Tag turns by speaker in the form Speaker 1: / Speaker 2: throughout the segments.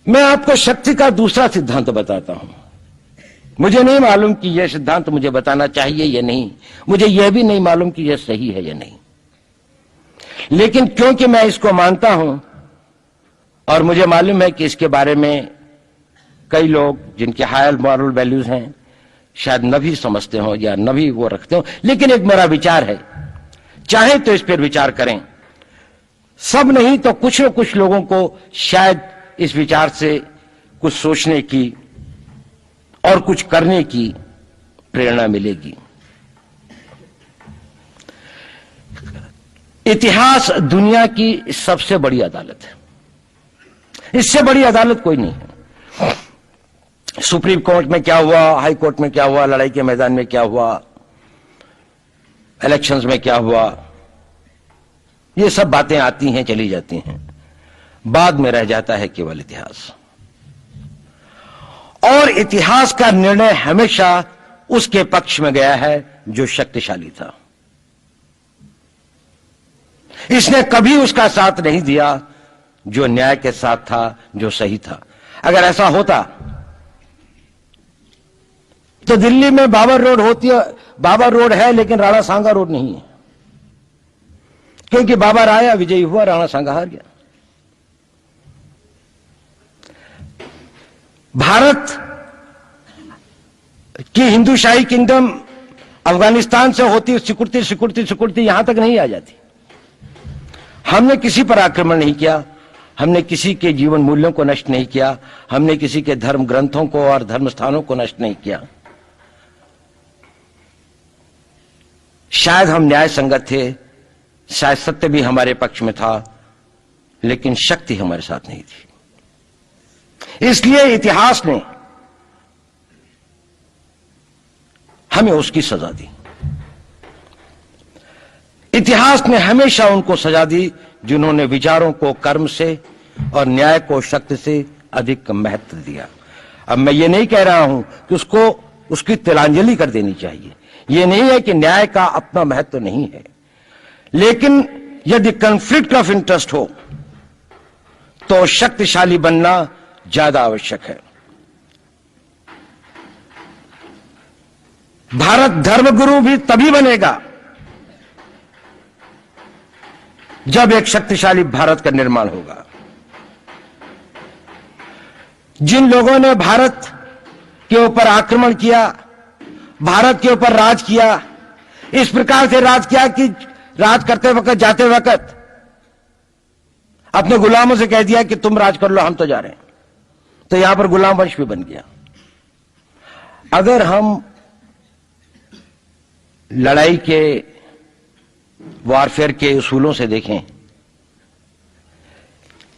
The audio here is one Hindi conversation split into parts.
Speaker 1: मैं आपको शक्ति का दूसरा सिद्धांत बताता हूं। मुझे नहीं मालूम कि यह सिद्धांत मुझे बताना चाहिए या नहीं, मुझे यह भी नहीं मालूम कि यह सही है या नहीं, लेकिन क्योंकि मैं इसको मानता हूं और मुझे मालूम है कि इसके बारे में कई लोग जिनके हायर मॉरल वैल्यूज हैं शायद न भी समझते हो या न भी वो रखते हो, लेकिन एक मेरा विचार है, चाहे तो इस पर विचार करें। सब नहीं तो कुछ न कुछ लोगों को शायद इस विचार से कुछ सोचने की और कुछ करने की प्रेरणा मिलेगी। इतिहास दुनिया की सबसे बड़ी अदालत है, इससे बड़ी अदालत कोई नहीं है। सुप्रीम कोर्ट में क्या हुआ, हाई कोर्ट में क्या हुआ, लड़ाई के मैदान में क्या हुआ, इलेक्शंस में क्या हुआ, ये सब बातें आती हैं चली जाती हैं, बाद में रह जाता है केवल इतिहास। और इतिहास का निर्णय हमेशा उसके पक्ष में गया है जो शक्तिशाली था। इसने कभी उसका साथ नहीं दिया जो न्याय के साथ था, जो सही था। अगर ऐसा होता तो दिल्ली में बाबर रोड होती है, बाबर रोड है लेकिन राणा सांगा रोड नहीं है, क्योंकि बाबर आया, विजयी हुआ, राणा सांगा हार गया। भारत की हिंदूशाही किंगडम अफगानिस्तान से होती सिकुड़ती सिकुड़ती सिकुड़ती यहां तक नहीं आ जाती। हमने किसी पर आक्रमण नहीं किया, हमने किसी के जीवन मूल्यों को नष्ट नहीं किया, हमने किसी के धर्म ग्रंथों को और धर्म स्थानों को नष्ट नहीं किया। शायद हम न्याय संगत थे, शायद सत्य भी हमारे पक्ष में था, लेकिन शक्ति हमारे साथ नहीं थी। इसलिए इतिहास ने हमें उसकी सजा दी। इतिहास ने हमेशा उनको सजा दी जिन्होंने विचारों को कर्म से और न्याय को शक्ति से अधिक महत्व दिया। अब मैं ये नहीं कह रहा हूं कि उसको उसकी तिलांजलि कर देनी चाहिए, ये नहीं है कि न्याय का अपना महत्व नहीं है, लेकिन यदि कॉन्फ्लिक्ट ऑफ इंटरेस्ट हो तो शक्तिशाली बनना ज्यादा आवश्यक है। भारत धर्मगुरु भी तभी बनेगा जब एक शक्तिशाली भारत का निर्माण होगा। जिन लोगों ने भारत के ऊपर आक्रमण किया, भारत के ऊपर राज किया, इस प्रकार से राज किया कि राज करते वक्त, जाते वक्त अपने गुलामों से कह दिया कि तुम राज कर लो, हम तो जा रहे हैं, तो यहां पर गुलाम वंश भी बन गया। अगर हम लड़ाई के वॉरफेयर के उसूलों से देखें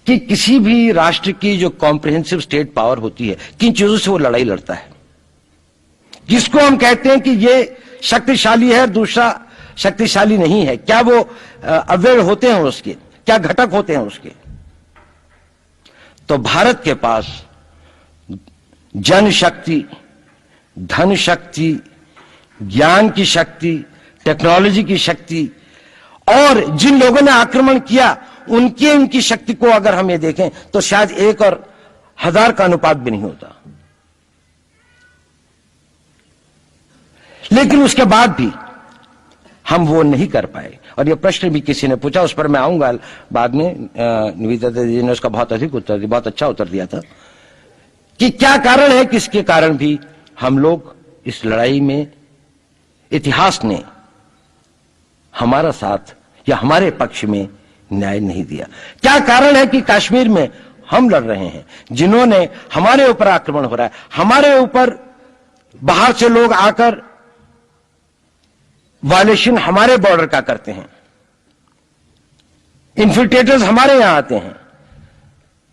Speaker 1: कि किसी भी राष्ट्र की जो कॉम्प्रिहेंसिव स्टेट पावर होती है, किन चीजों से वो लड़ाई लड़ता है, किसको हम कहते हैं कि ये शक्तिशाली है, दूसरा शक्तिशाली नहीं है, क्या वो अवयव होते हैं उसके, क्या घटक होते हैं उसके। तो भारत के पास जनशक्ति, धन शक्ति, ज्ञान की शक्ति, टेक्नोलॉजी की शक्ति, और जिन लोगों ने आक्रमण किया उनकी शक्ति को अगर हम ये देखें तो शायद 1 और 1000 का अनुपात भी नहीं होता। लेकिन उसके बाद भी हम वो नहीं कर पाए। और ये प्रश्न भी किसी ने पूछा, उस पर मैं आऊंगा बाद में। निवेदिता जी ने उसका बहुत अधिक उत्तर दिया, बहुत अच्छा उत्तर दिया था कि क्या कारण है, किसके कारण भी हम लोग इस लड़ाई में इतिहास ने हमारा साथ या हमारे पक्ष में न्याय नहीं दिया। क्या कारण है कि कश्मीर में हम लड़ रहे हैं, जिन्होंने हमारे ऊपर आक्रमण हो रहा है, हमारे ऊपर बाहर से लोग आकर वायलेशन हमारे बॉर्डर का करते हैं, इन्फिल्ट्रेटर्स हमारे यहां आते हैं,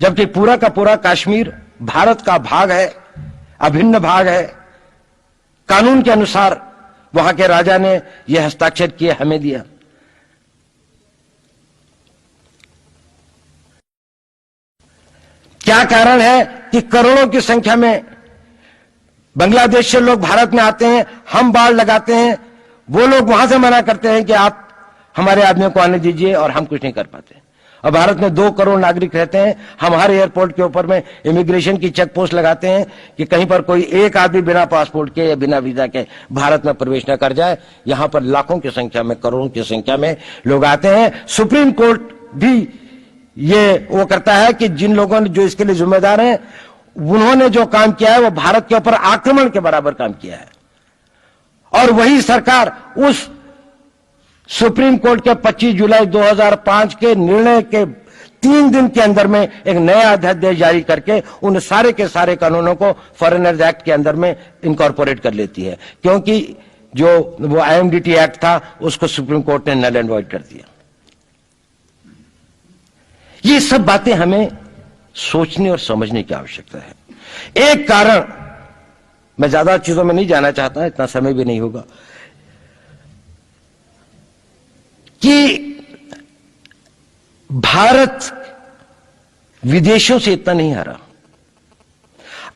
Speaker 1: जबकि पूरा का पूरा कश्मीर भारत का भाग है, अभिन्न भाग है। कानून के अनुसार वहां के राजा ने यह हस्ताक्षर किए, हमें दिया। क्या कारण है कि करोड़ों की संख्या में बांग्लादेश से लोग भारत में आते हैं, हम बाड़ लगाते हैं, वो लोग वहां से मना करते हैं कि आप हमारे आदमियों को आने दीजिए, और हम कुछ नहीं कर पाते। और भारत में 2 करोड़ नागरिक रहते हैं। हम हर एयरपोर्ट के ऊपर में इमिग्रेशन की चेक पोस्ट लगाते हैं कि कहीं पर कोई एक आदमी बिना पासपोर्ट के या बिना वीजा के भारत में प्रवेश न कर जाए। यहां पर लाखों की संख्या में, करोड़ों की संख्या में लोग आते हैं। सुप्रीम कोर्ट भी ये वो करता है कि जिन लोगों ने जो इसके लिए जिम्मेदार हैं, उन्होंने जो काम किया है वो भारत के ऊपर आक्रमण के बराबर काम किया है। और वही सरकार उस सुप्रीम कोर्ट के 25 जुलाई 2005 के निर्णय के 3 दिन के अंदर में एक नया अध्यादेश जारी करके उन सारे के सारे कानूनों को फॉरेनर्स एक्ट के अंदर में इनकॉर्पोरेट कर लेती है, क्योंकि जो वो आईएमडीटी एक्ट था उसको सुप्रीम कोर्ट ने नल एंड वॉइड कर दिया। ये सब बातें हमें सोचने और समझने की आवश्यकता है। एक कारण, मैं ज्यादा चीजों में नहीं जाना चाहता, इतना समय भी नहीं होगा, कि भारत विदेशों से इतना नहीं हारा।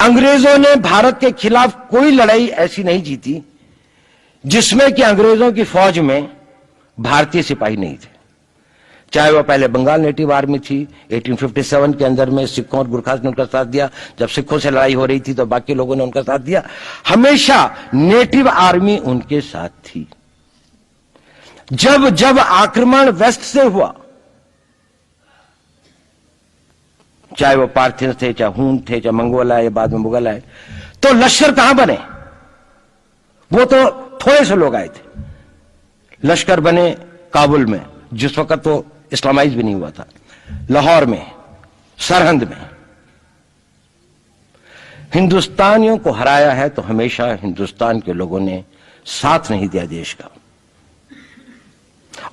Speaker 1: अंग्रेजों ने भारत के खिलाफ कोई लड़ाई ऐसी नहीं जीती जिसमें कि अंग्रेजों की फौज में भारतीय सिपाही नहीं थे। चाहे वह पहले बंगाल नेटिव आर्मी थी, 1857 के अंदर में सिखों और गुरखास ने उनका साथ दिया। जब सिखों से लड़ाई हो रही थी तो बाकी लोगों ने उनका साथ दिया। हमेशा नेटिव आर्मी उनके साथ थी। जब जब आक्रमण वेस्ट से हुआ, चाहे वो पार्थियन थे, चाहे हून थे, चाहे मंगोल आए, बाद में मुगल आए, तो लश्कर कहां बने? वो तो थोड़े से लोग आए थे। लश्कर बने काबुल में, जिस वक्त तो इस्लामाइज भी नहीं हुआ था, लाहौर में, सरहंद में। हिंदुस्तानियों को हराया है तो हमेशा हिंदुस्तान के लोगों ने साथ नहीं दिया देश का।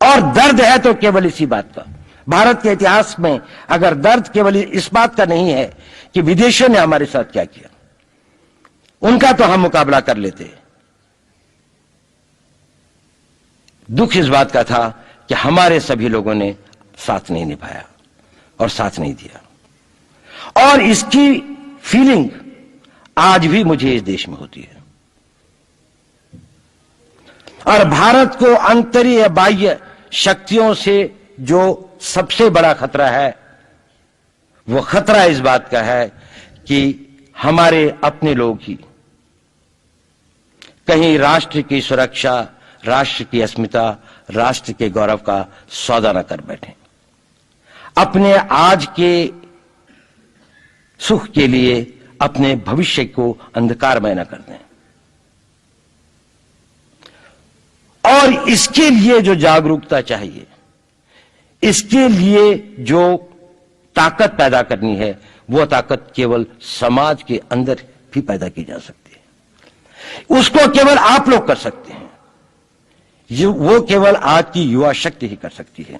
Speaker 1: और दर्द है तो केवल इसी बात का। भारत के इतिहास में अगर दर्द केवल इस बात का नहीं है कि विदेशियों ने हमारे साथ क्या किया, उनका तो हम मुकाबला कर लेते। दुख इस बात का था कि हमारे सभी लोगों ने साथ नहीं निभाया और साथ नहीं दिया। और इसकी फीलिंग आज भी मुझे इस देश में होती है। और भारत को आंतरिक बाह्य शक्तियों से जो सबसे बड़ा खतरा है, वो खतरा इस बात का है कि हमारे अपने लोग ही कहीं राष्ट्र की सुरक्षा, राष्ट्र की अस्मिता, राष्ट्र के गौरव का सौदा न कर बैठे, अपने आज के सुख के लिए अपने भविष्य को अंधकारमय न कर दें। और इसके लिए जो जागरूकता चाहिए, इसके लिए जो ताकत पैदा करनी है, वो ताकत केवल समाज के अंदर भी पैदा की जा सकती है। उसको केवल आप लोग कर सकते हैं। वो केवल आज की युवा शक्ति ही कर सकती है।